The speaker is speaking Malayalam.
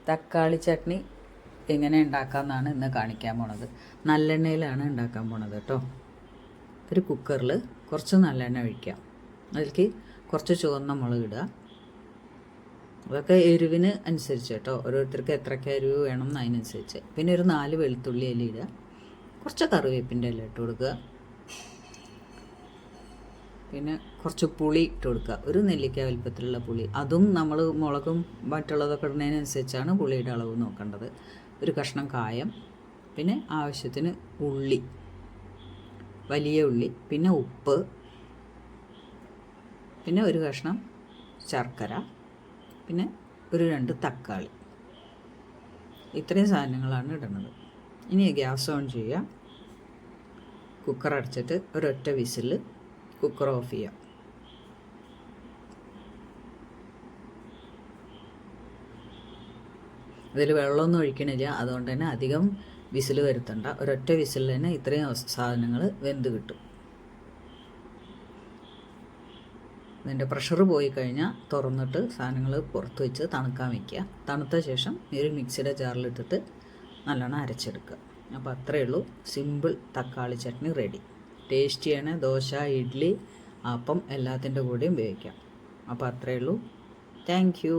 തക്കാളി ചട്നി എങ്ങനെ ഉണ്ടാക്കാമെന്നാണ് ഇന്ന് കാണിക്കാൻ പോണത്. നല്ലെണ്ണയിലാണ് ഉണ്ടാക്കാൻ പോണത് കേട്ടോ. ഒരു കുക്കറിൽ കുറച്ച് നല്ലെണ്ണ ഒഴിക്കാം. അതിലേക്ക് കുറച്ച് ചുവന്ന മുളക് ഇടുക. അതൊക്കെ എരിവിന് അനുസരിച്ച് കേട്ടോ, ഓരോരുത്തർക്ക് എത്രയ്ക്ക് എരിവ് വേണം എന്നതിനനുസരിച്ച്. പിന്നെ ഒരു 4 വെളുത്തുള്ളി ഇല ഇടുക. കുറച്ച് കറിവേപ്പിൻ്റെ ഇല ഇട്ട് കൊടുക്കുക. പിന്നെ കുറച്ച് പുളി ഇട്ട് കൊടുക്കുക, ഒരു നെല്ലിക്ക വലുപ്പത്തിലുള്ള പുളി. അതും നമ്മൾ മുളകും മറ്റുള്ളതൊക്കെ ഇടുന്നതിനനുസരിച്ചാണ് പുളിയുടെ അളവ് നോക്കേണ്ടത്. ഒരു കഷ്ണം കായം, പിന്നെ ആവശ്യത്തിന് ഉള്ളി, വലിയ ഉള്ളി, പിന്നെ ഉപ്പ്, പിന്നെ ഒരു കഷ്ണം ശർക്കര, പിന്നെ ഒരു 2 തക്കാളി. ഇത്രയും സാധനങ്ങളാണ് ഇടുന്നത്. ഇനി ഗ്യാസ് ഓൺ ചെയ്യുക. കുക്കർ അടച്ചിട്ട് ഒരൊറ്റ വിസിൽ കുക്കർ ഓഫ് ചെയ്യാം. ഇതിൽ വെള്ളമൊന്നും ഒഴിക്കണില്ല, അതുകൊണ്ട് തന്നെ അധികം വിസിൽ വരുത്തണ്ട. ഒരൊറ്റ വിസിൽ തന്നെ ഇത്രയും സാധനങ്ങൾ വെന്ത് കിട്ടും. ഇതിൻ്റെ പ്രഷർ പോയി കഴിഞ്ഞാൽ തുറന്നിട്ട് സാധനങ്ങൾ പുറത്ത് വെച്ച് തണുക്കാൻ വയ്ക്കുക. തണുത്ത ശേഷം ഒരു മിക്സിയുടെ ജാറിലിട്ടിട്ട് നല്ലോണം അരച്ചെടുക്കുക. അപ്പോൾ അത്രയേ ഉള്ളൂ, സിമ്പിൾ തക്കാളി ചട്നി റെഡി. ടേസ്റ്റിയാണ്. ദോശ, ഇഡ്ഡലി, അപ്പം എല്ലാത്തിൻ്റെ കൂടെയും ഉപയോഗിക്കാം. അപ്പോൾ അത്രയേ ഉള്ളൂ. Thank you.